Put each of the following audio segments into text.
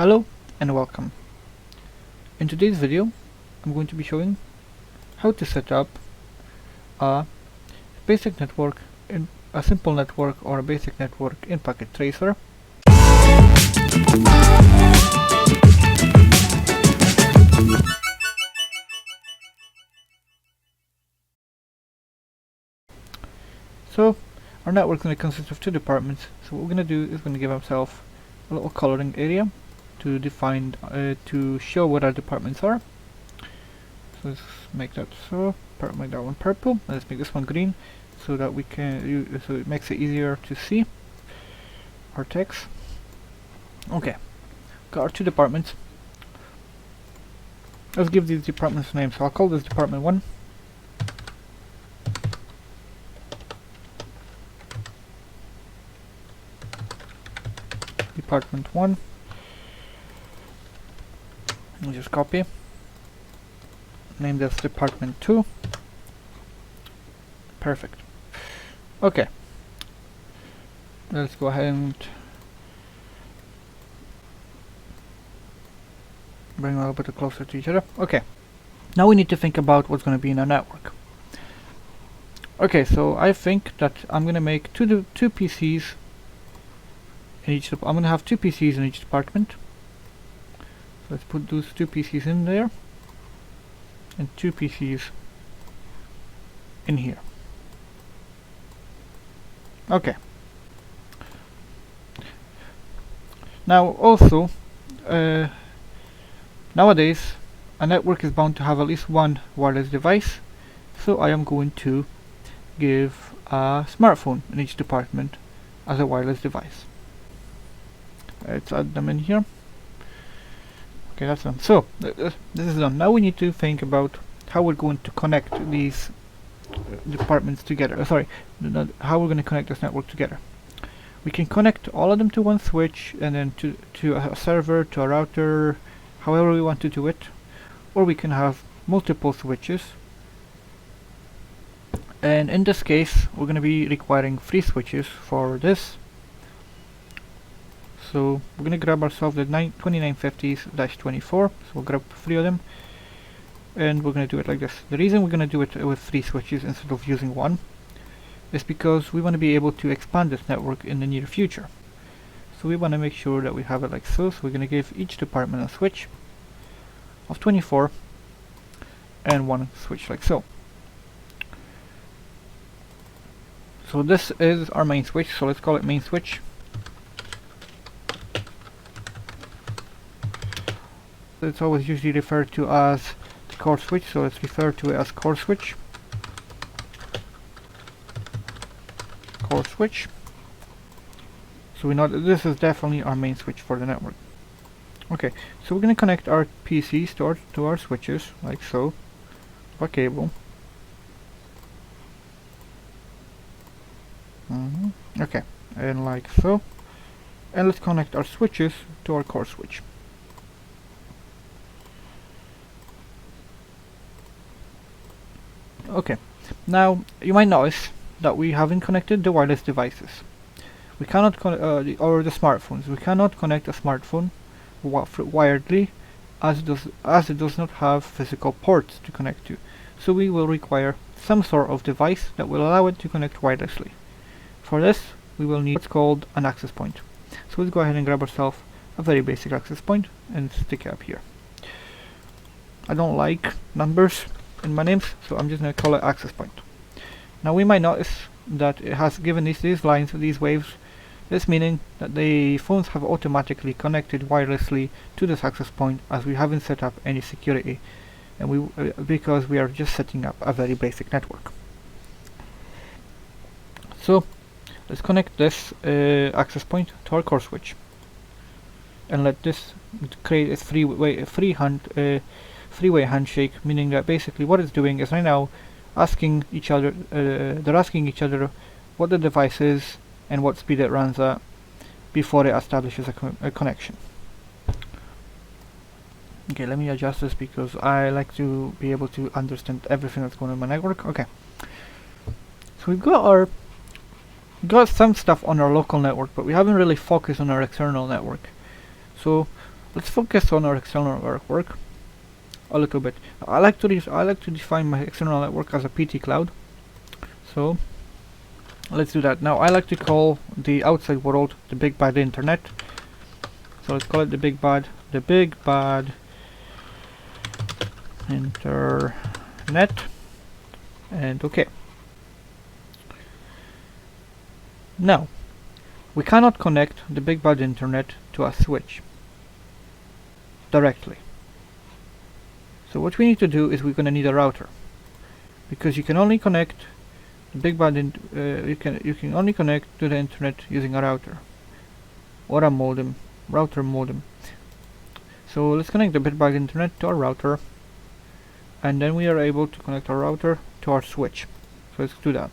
Hello and welcome. In today's video I'm going to be showing how to set up a basic network in a simple network or a basic network in Packet Tracer. So our network is going to consist of two departments. So what we're going to do is we're going to give ourselves a little coloring area to define to show what our departments are. So let's make that make that one purple. Let's make this one green so that we can so it makes it easier to see our text. Okay, got our two departments. Let's give these departments names. So I'll call this department 1. Department 1. We'll just copy. Name this department 2. Perfect. Okay. Let's go ahead and bring them a little bit closer to each other. Okay. Now we need to think about what's going to be in our network. Okay, so I think that I'm going to make two PCs in each. I'm going to have two PCs in each department. So let's put those two PCs in there, and two PCs in here. Okay. Now also, nowadays a network is bound to have at least one wireless device, so I am going to give a smartphone in each department as a wireless device. Let's add them in here. Okay, that's done. So this is done. Now we need to think about how we're going to connect these departments together. How we're going to connect this network together. We can connect all of them to one switch and then to a server, to a router, however we want to do it, or we can have multiple switches. And in this case we're going to be requiring 3 switches for this. So we're going to grab ourselves the 2950s-24, so we'll grab 3 of them, and we're going to do it like this. The reason we're going to do it with 3 switches instead of using 1 is because we want to be able to expand this network in the near future. So we want to make sure that we have it like so. So we're going to give each department a switch of 24 and 1 switch like so. So this is our main switch, so let's call it main switch. It's always usually referred to as the core switch, so let's refer to it as core switch. Core switch. So we know that this is definitely our main switch for the network. Okay, so we're going to connect our PCs to our switches like so, by cable. Okay, and like so. And let's connect our switches to our core switch. Okay, now you might notice that we haven't connected the wireless devices. We cannot or the smartphones. We cannot connect a smartphone wiredly, as it does not have physical ports to connect to. So we will require some sort of device that will allow it to connect wirelessly. For this, we will need what's called an access point. So let's go ahead and grab ourselves a very basic access point and stick it up here. I don't like numbers in my names, so I'm just going to call it access point. Now we might notice that it has given these lines, these waves, this meaning that the phones have automatically connected wirelessly to this access point, as we haven't set up any security, and because we are just setting up a very basic network. So let's connect this access point to our core switch, and let this create a three-way handshake, meaning that basically what it's doing is right now asking each other, they're asking each other what the device is and what speed it runs at before it establishes a connection. Okay, let me adjust this because I like to be able to understand everything that's going on in my network. Okay, so we've got some stuff on our local network, but we haven't really focused on our external network. So let's focus on our external network a little bit. I like to define my external network as a PT cloud. So let's do that. Now I like to call the outside world the big bad internet. So let's call it the big bad internet, and okay. Now we cannot connect the big bad internet to a switch directly. So what we need to do is we're going to need a router, because you can only connect the big bad you can only connect to the internet using a router or a modem, router modem. So let's connect the big bad internet to our router, and then we are able to connect our router to our switch. So let's do that.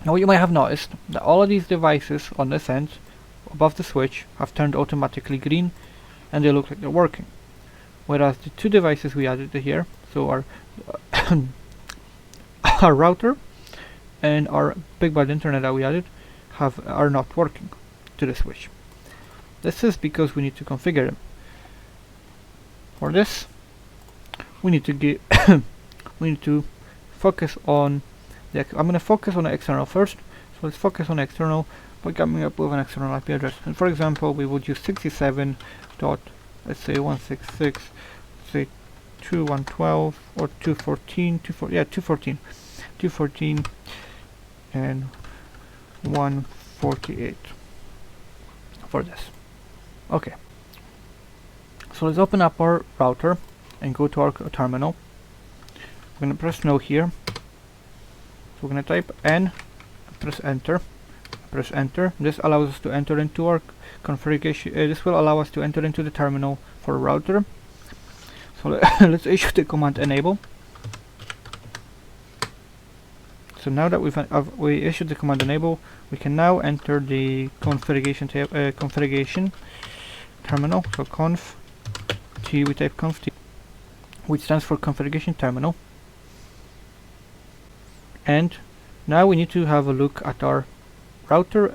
Now you might have noticed that all of these devices on this end above the switch have turned automatically green, and they look like they're working. Whereas the two devices we added here, so our our router and our big bad internet that we added, are not working to the switch. This is because we need to configure them. For this, we need to get we need to focus on the I'm going to focus on the external first. So let's focus on external by coming up with an external IP address. And for example, we would use 67. Let's say 166, say 2112 or 214, 214 and 148 for this. Okay. So let's open up our router and go to our terminal. We're going to press no here. So we're going to type N, press enter. This allows us to enter into our configuration. This will allow us to enter into the terminal for a router. So let's issue the command enable. So now that we issued the command enable, we can now enter the configuration terminal. So conf t, we type conf t, which stands for configuration terminal. And now we need to have a look at our router.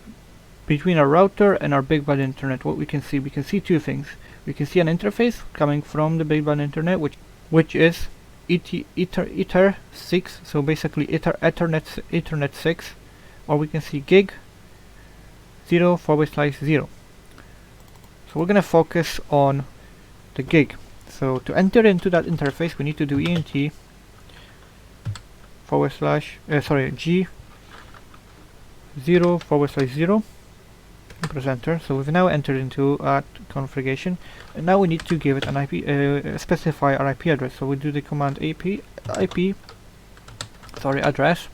Between our router and our big bad internet, what we can see two things. We can see an interface coming from the big bad internet, which is Ether 6, so basically Ethernet 6, or we can see gig 0/0. So we're gonna focus on the gig. So to enter into that interface, we need to do ent g (0/0) and press enter. So we've now entered into that configuration, and now we need to give it an IP, specify our IP address. So we do the command address,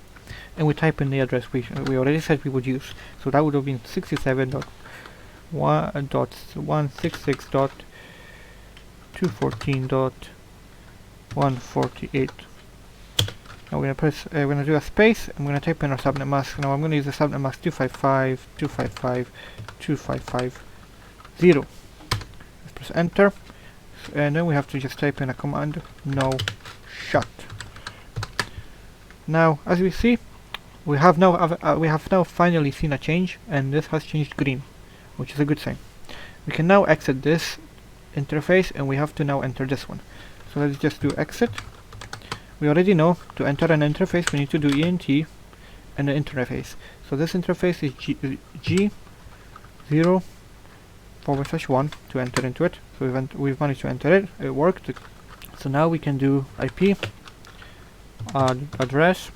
and we type in the address we already said we would use. So that would have been 67.166.214.148. Now we're gonna do a space, and we're gonna type in our subnet mask. Now I'm gonna use the subnet mask 255.255.255.0. Let's press enter, and then we have to just type in a command no shut. Now, as we see, we have now finally seen a change, and this has changed green, which is a good sign. We can now exit this interface, and we have to now enter this one. So let's just do exit. We already know to enter an interface we need to do ent and the interface. So this interface is G 0/1 to enter into it. So we've managed to enter it. It worked. So now we can do IP address.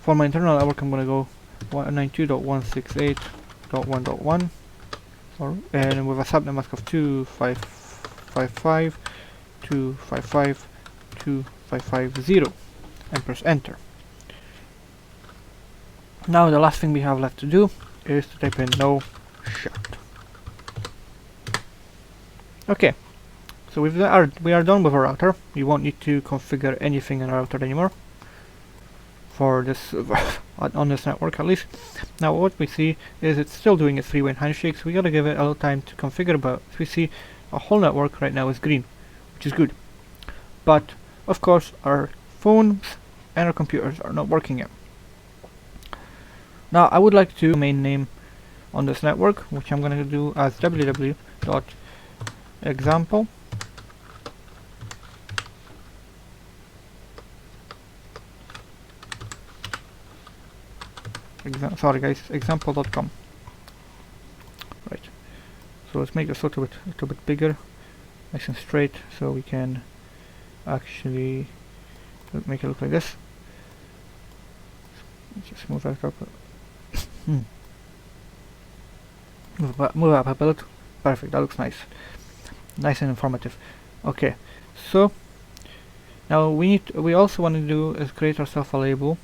For my internal network, I'm going to go 192.168.1.1, and with a subnet mask of 255.255.255.0, and press enter. Now the last thing we have left to do is to type in no shut. Okay, so we are done with our router. We won't need to configure anything in our router anymore for this on this network, at least. Now what we see is it's still doing its three-way handshake, so we gotta give it a little time to configure, but as we see, our whole network right now is green, which is good. But of course our phones and our computers are not working yet. Now I would like to domain name on this network, which I'm going to do as www.example example.com. Right. So let's make this a little bit bigger, nice and straight, so we can actually make it look like this. Just move that up. Move up a bit. Perfect. That looks nice. Nice and informative. Okay. So now we also want to do is create ourselves a label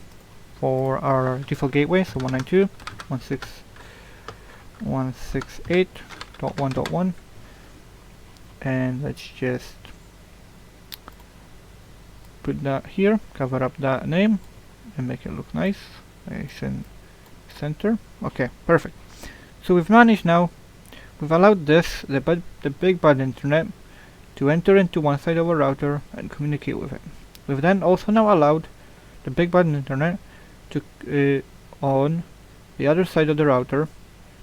for our default gateway. So 192.168.1.1, and let's just put that here. Cover up that name and make it look nice. Center. Okay, perfect. So we've managed now. We've allowed the big bad internet to enter into one side of our router and communicate with it. We've then also now allowed the big bad internet to on the other side of the router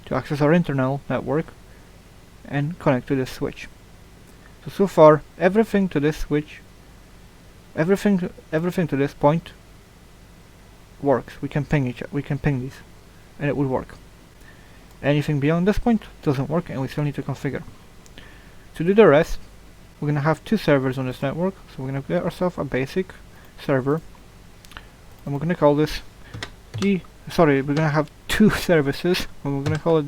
to access our internal network and connect to this switch. So far everything to this switch, everything to this point works. We can ping these and it will work. Anything beyond this point doesn't work, and we still need to configure. To do the rest, we're going to have two servers on this network. So we're going to get ourselves a basic server, and we're going to call this we're going to have two services, and we're going to call it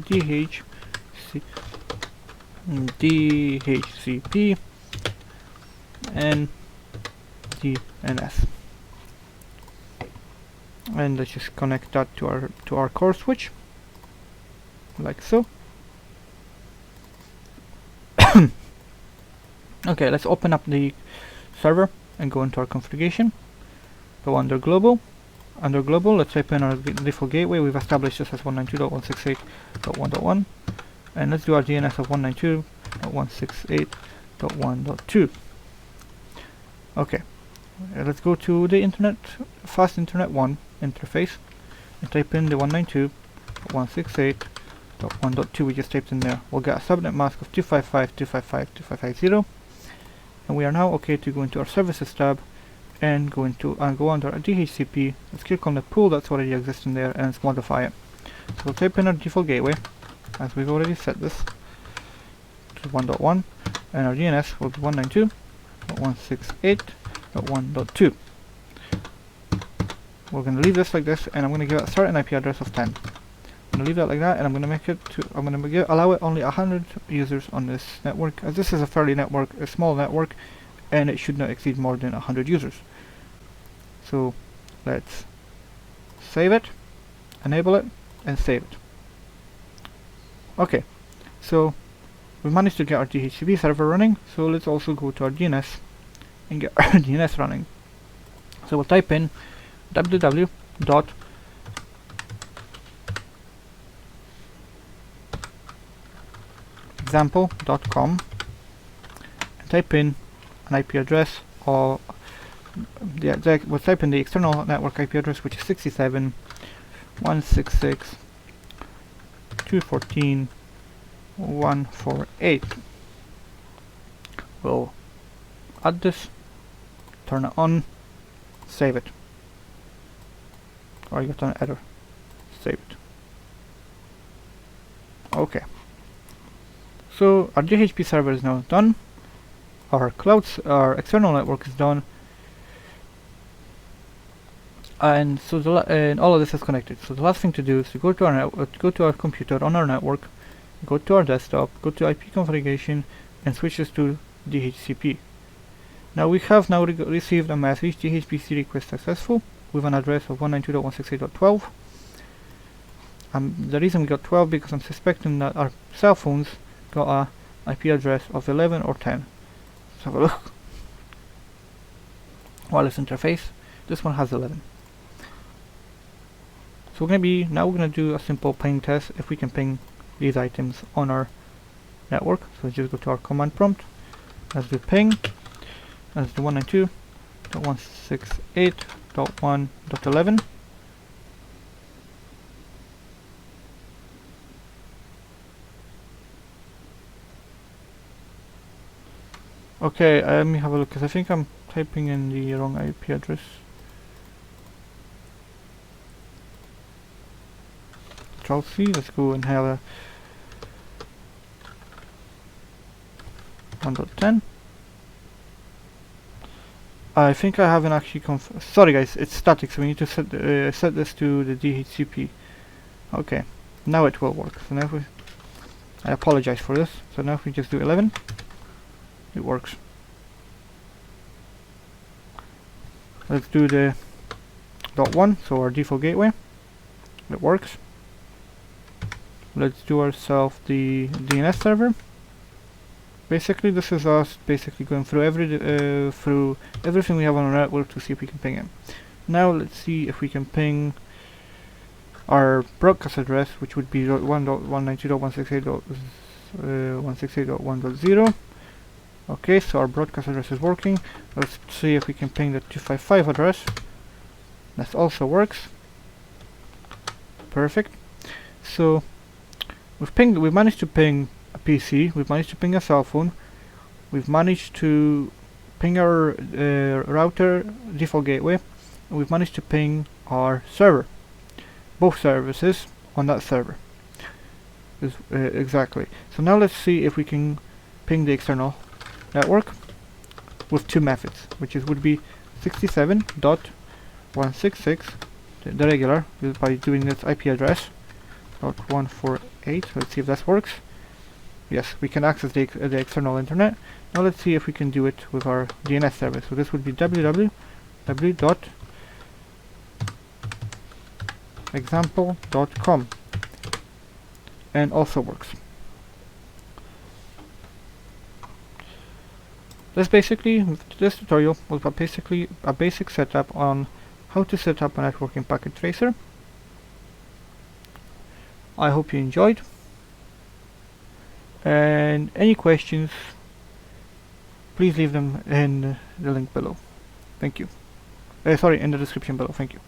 DHCP and DNS. And let's just connect that to our core switch, like so. Okay, let's open up the server and go into our configuration. Go under global. Under global, let's type in our default gateway. We've established this as 192.168.1.1, and let's do our DNS of 192.168.1.2. Okay, let's go to the fast internet 1 interface and type in the 192.168.1.2 we just typed in there. We'll get a subnet mask of 255.255.255.0, and we are now okay to go into our services tab and go under our DHCP. Let's click on the pool that's already existing there and let's modify it. So we'll type in our default gateway, as we've already set this to 1.1, and our DNS will be 192.168.1.2. We're going to leave this like this, and I'm going to give it a certain IP address of 10. I'm going to leave that like that, and I'm going to make it to, allow it only 100 users on this network, as this is a small network, and it should not exceed more than 100 users. So let's save it, enable it, and save it. Okay, so we managed to get our DHCP server running, so let's also go to our DNS and get our DNS running. So we'll type in www.example.com and type in an IP address, or we'll type in the external network IP address, which is 67.168.214.148. We'll add this, turn it on, save it. Or you get an error. Save it. Okay. So our DHCP server is now done. Our external network is done, and so and all of this is connected. So the last thing to do is to go to our computer on our network, go to our desktop, go to IP configuration, and switch this to DHCP. Now we have received a message: DHCP request successful, with an address of 192.168.12. The reason we got 12 because I'm suspecting that our cell phones got a IP address of 11 or 10. Let's have a look. Wireless interface. This one has 11. So we're going to do a simple ping test if we can ping these items on our network. So just go to our command prompt. Let's do ping. Let's do 192.168.1.11. Okay, let me have a look, because I think I'm typing in the wrong IP address. Control-C, let's go and have a 1.10. I think I haven't actually sorry guys, it's static, so we need to set this to the DHCP. Okay, now it will work. So now if we, I apologize for this. So now if we just do 11, it works. Let's do the .1, so our default gateway. It works. Let's do ourselves the DNS server. Basically, this is us basically going through through everything we have on our network to see if we can ping it. Now let's see if we can ping our broadcast address, which would be 1.192.168.168.1.0. Okay, so our broadcast address is working. Let's see if we can ping the 255 address. That also works. Perfect. So we've managed to ping a PC, we've managed to ping a cell phone, we've managed to ping our router default gateway, and we've managed to ping our server. Both services on that server. Exactly. So now let's see if we can ping the external network with two methods, which would be 67.166, the regular, by doing this IP address, .148. Let's see if that works. Yes, we can access the external internet. Now let's see if we can do it with our DNS service. So this would be www.example.com, and also works. This tutorial was basically a basic setup on how to set up a networking packet tracer. I hope you enjoyed, and any questions, please leave them in the link below. Thank you. Sorry, in the description below. Thank you.